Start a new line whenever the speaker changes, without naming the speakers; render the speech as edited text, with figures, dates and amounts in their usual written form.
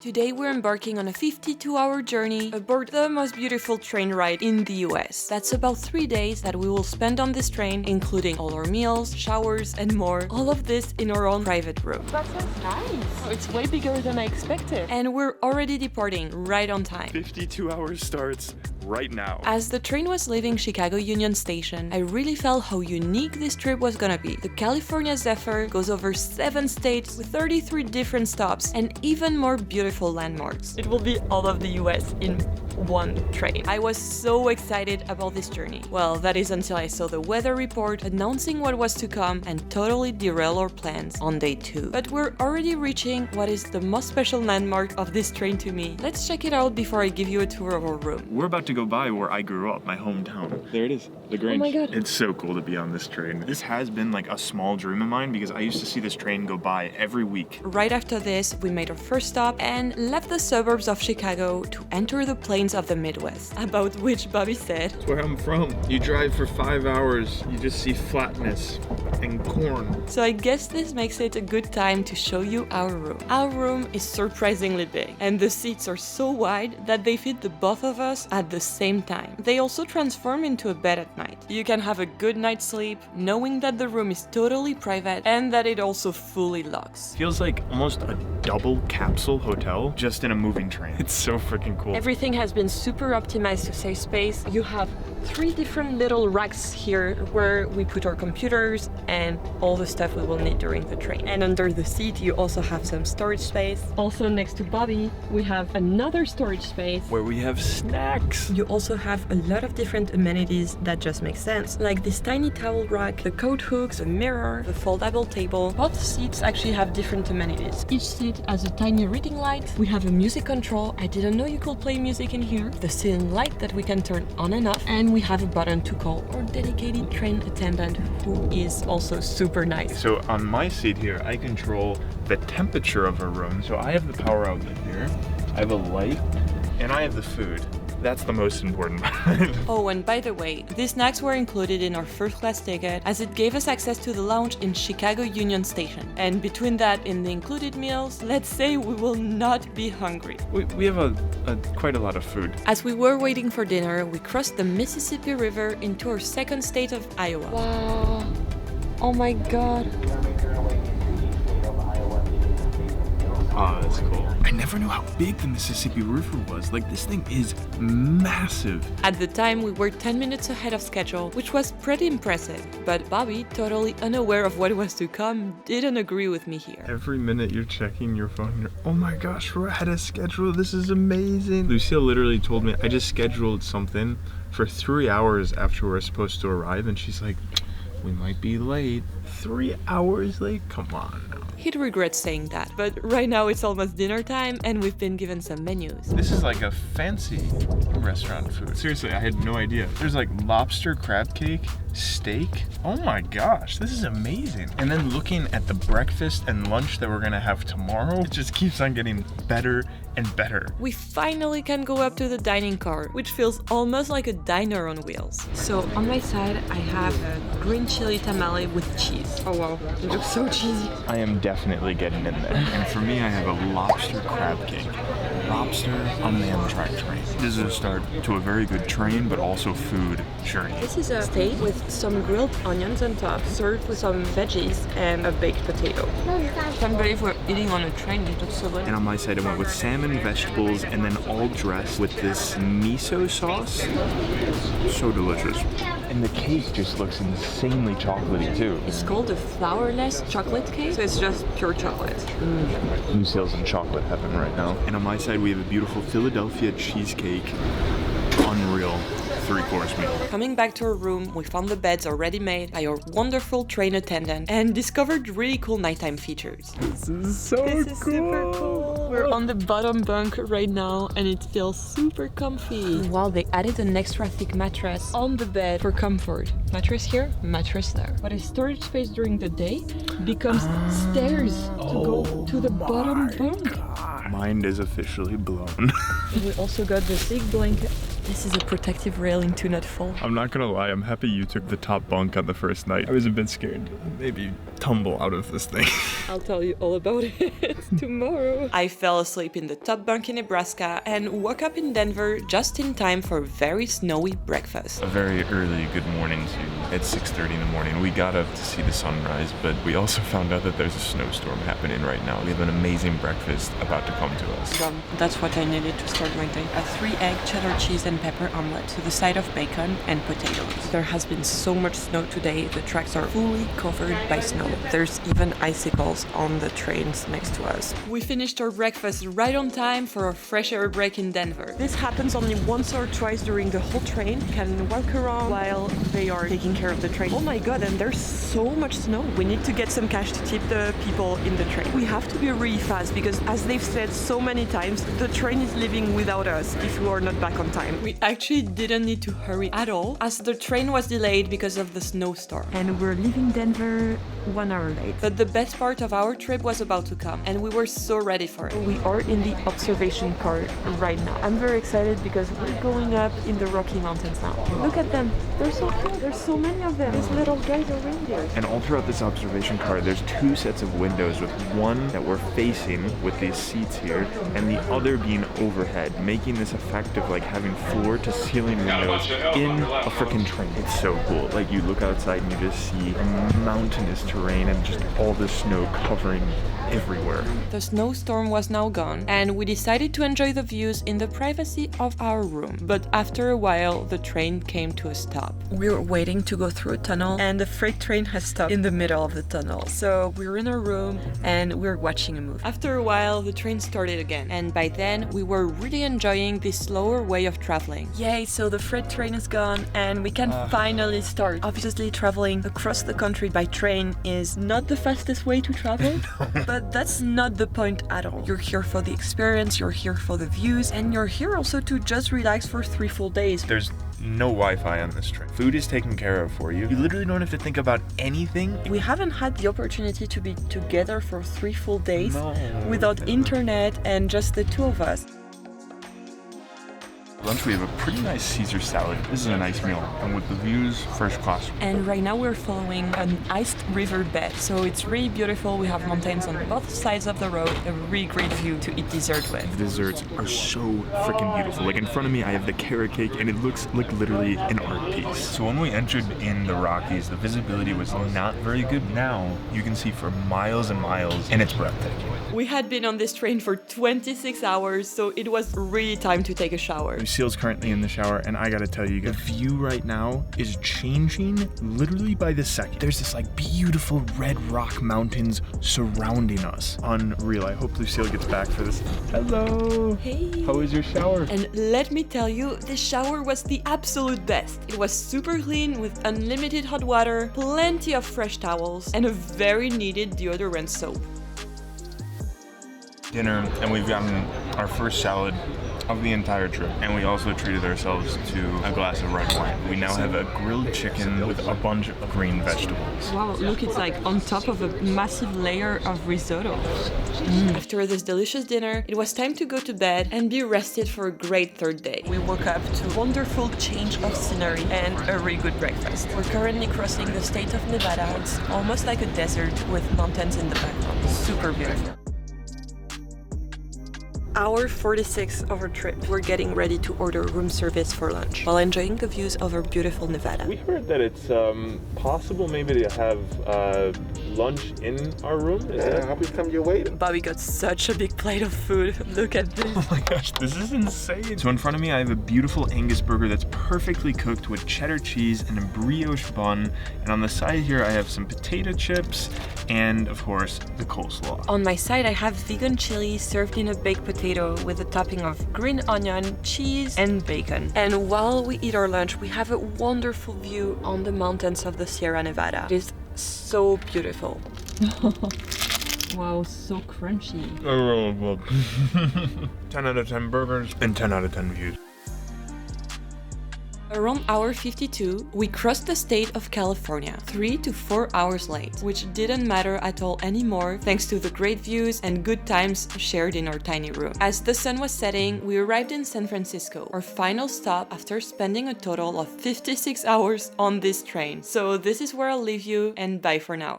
Today we're embarking on a 52-hour journey aboard the most beautiful train ride in the US. That's about 3 days that we will spend on this train, including all our meals, showers, and more. All of this in our own private room.
That sounds nice. Oh, it's way bigger than I expected.
And we're already departing right on time.
52 hours starts right now.
As the train was leaving Chicago Union Station, I really felt how unique this trip was gonna be. The California Zephyr goes over 7 states with 33 different stops and even more beautiful landmarks. It will be all of the US in one train. I was so excited about this journey. Well, that is until I saw the weather report announcing what was to come and totally derail our plans on day 2. But we're already reaching what is the most special landmark of this train to me. Let's check it out before I give you a tour of our room.
We're about to go by where I grew up, my hometown. There it is, the Grange.
Oh my God.
It's so cool to be on this train. This has been like a small dream of mine because I used to see this train go by every week.
Right after this, we made our first stop and left the suburbs of Chicago to enter the plains of the Midwest, about which Bobby said,
That's where I'm from. You drive for 5 hours, you just see flatness and corn.
So I guess this makes it a good time to show you our room. Our room is surprisingly big, and the seats are so wide that they fit the both of us at the same time. They also transform into a bed at night. You can have a good night's sleep, knowing that the room is totally private and that it also fully locks.
Feels like almost a double capsule hotel, just in a moving train. It's so freaking cool.
Everything has been super optimized to save space. You have 3 different little racks here where we put our computers and all the stuff we will need during the train. And under the seat, you also have some storage space. Also next to Bobby, we have another storage space
Where we have snacks.
You also have a lot of different amenities that just make sense, like this tiny towel rack, the coat hooks, a mirror, the foldable table. Both seats actually have different amenities. Each seat has a tiny reading light. We have a music control. I didn't know you could play music in here. The ceiling light that we can turn on and off. And we have a button to call our dedicated train attendant, who is also super nice.
So on my seat here, I control the temperature of a room. So I have the power outlet here, I have a light, and I have the food. That's the most important part.
Oh, and by the way, these snacks were included in our first class ticket as it gave us access to the lounge in Chicago Union Station. And between that and the included meals, let's say we will not be hungry.
We have quite a lot of food.
As we were waiting for dinner, we crossed the Mississippi River into our second state of Iowa.
Wow. Oh my God.
Oh, that's cool. I never knew how big the Mississippi River was. Like, this thing is massive.
At the time, we were 10 minutes ahead of schedule, which was pretty impressive. But Bobby, totally unaware of what was to come, didn't agree with me here.
Every minute you're checking your phone, you're, oh my gosh, we're ahead of schedule. This is amazing. Lucille literally told me, I just scheduled something for 3 hours after we're supposed to arrive. And she's like, we might be late. 3 hours late? Come on now.
He'd regret saying that, but right now it's almost dinner time and we've been given some menus.
This is like a fancy restaurant food. Seriously, I had no idea. There's like lobster crab cake, steak. Oh my gosh, this is amazing. And then looking at the breakfast and lunch that we're gonna have tomorrow, it just keeps on getting better and better.
We finally can go up to the dining car, which feels almost like a diner on wheels. So on my side, I have a green chili tamale with cheese. Oh wow, it looks so cheesy.
I am definitely getting in there. And for me, I have a lobster crab cake. Lobster on the Amtrak train. This is a start to a very good train, but also food journey.
This is a steak with some grilled onions on top, served with some veggies and a baked potato. Can't believe we're eating on a train, it looks so good.
And on my side, I went with salmon, vegetables, and then all dressed with this miso sauce. So delicious. And the cake just looks insanely chocolatey too.
It's called a flourless chocolate cake, so it's just pure chocolate.
Lucille's in chocolate heaven right now. And on my side, we have a beautiful Philadelphia cheesecake. Unreal 3-course meal.
Coming back to our room, we found the beds already made by our wonderful train attendant and discovered really cool nighttime features.
This is so
Super cool. We're on the bottom bunk right now and it feels super comfy. While they added an extra thick mattress on the bed for comfort. Mattress here, mattress there. What is storage space during the day becomes stairs to go to the bottom bunk.
Mind is officially blown.
We also got this big blanket
This is a protective railing to not fall.
I'm not gonna lie, I'm happy you took the top bunk on the first night. I was a bit scared. Maybe tumble out of this thing.
I'll tell you all about it tomorrow.
I fell asleep in the top bunk in Nebraska and woke up in Denver just in time for a very snowy breakfast.
A very early good morning to you. At 6:30 in the morning. We got up to see the sunrise, but we also found out that there's a snowstorm happening right now. We have an amazing breakfast about to come to us.
That's what I needed to start my day. A 3-egg cheddar cheese and pepper omelet to the side of bacon and potatoes. There has been so much snow today, the tracks are fully covered by snow. There's even icicles on the trains next to us.
We finished our breakfast right on time for a fresh air break in Denver.
This happens only once or twice during the whole train. You can walk around while they are taking care of the train. Oh my god, and there's so much snow. We need to get some cash to tip the people in the train. We have to be really fast because, as they've said so many times, the train is leaving without us if we are not back on time.
We actually didn't need to hurry at all, as the train was delayed because of the snowstorm.
And we're leaving Denver 1 hour late.
But the best part of our trip was about to come, and we were so ready for it.
We are in the observation car right now. I'm very excited because we're going up in the Rocky Mountains now. Look at them. They're so cute. There's so many of them. These little guys are reindeers.
And all throughout this observation car, there's 2 sets of windows, with one that we're facing with these seats here, and the other being overhead, making this effect of like having floor-to-ceiling windows in a freaking train. It's so cool. Like, you look outside and you just see mountainous terrain and just all the snow covering everywhere.
The snowstorm was now gone, and we decided to enjoy the views in the privacy of our room. But after a while, the train came to a stop.
We were waiting to go through a tunnel, and the freight train has stopped in the middle of the tunnel. So we're in our room and we're watching a movie.
After a while, the train started again, and by then we were really enjoying this slower way of traveling.
Yay, so the freight train is gone and we can finally start. Obviously, traveling across the country by train is not the fastest way to travel, but that's not the point at all. You're here for the experience, you're here for the views, and you're here also to just relax for 3 full days.
There's no Wi-Fi on this train. Food is taken care of for you. You literally don't have to think about anything.
We haven't had the opportunity to be together for 3 full days without internet and just the 2 of us.
Lunch, we have a pretty nice Caesar salad. This is a nice meal, and with the views, first class.
And right now we're following an iced river bed, so it's really beautiful. We have mountains on both sides of the road, a really great view to eat dessert with.
The desserts are so freaking beautiful. Like, in front of me, I have the carrot cake, and it looks like literally an art piece. So when we entered in the Rockies, the visibility was not very good. Now you can see for miles and miles, and it's breathtaking.
We had been on this train for 26 hours, so it was really time to take a shower.
Lucille's currently in the shower, and I gotta tell you, the view right now is changing literally by the second. There's this like beautiful red rock mountains surrounding us. Unreal. I hope Lucille gets back for this. Hello.
Hey.
How was your shower?
And let me tell you, this shower was the absolute best. It was super clean with unlimited hot water, plenty of fresh towels, and a very needed deodorant soap.
Dinner, and we've gotten our first salad of the entire trip, and we also treated ourselves to a glass of red wine. We now have a grilled chicken with a bunch of green vegetables.
Wow, look, it's like on top of a massive layer of risotto.
After this delicious dinner, it was time to go to bed and be rested for a great third day.
We woke up to a wonderful change of scenery and a really good breakfast. We're currently crossing the state of Nevada. It's almost like a desert with mountains in the background. Super beautiful. Hour 46 of our trip. We're getting ready to order room service for lunch while enjoying the views over beautiful Nevada.
We heard that it's possible maybe to have lunch in our room.
How come you're waiting?
Bobby got such a big plate of food. Look at this.
Oh my gosh, this is insane. So in front of me, I have a beautiful Angus burger that's perfectly cooked with cheddar cheese and a brioche bun. And on the side here, I have some potato chips and, of course, the coleslaw.
On my side, I have vegan chili served in a baked potato with a topping of green onion, cheese, and bacon. And while we eat our lunch, we have a wonderful view on the mountains of the Sierra Nevada. It is so beautiful. Wow, so crunchy.
Oh, well. 10 out of 10 burgers and 10 out of 10 views.
Around hour 52, we crossed the state of California, 3 to 4 hours late, which didn't matter at all anymore thanks to the great views and good times shared in our tiny room. As the sun was setting, we arrived in San Francisco, our final stop after spending a total of 56 hours on this train. So this is where I'll leave you, and bye for now.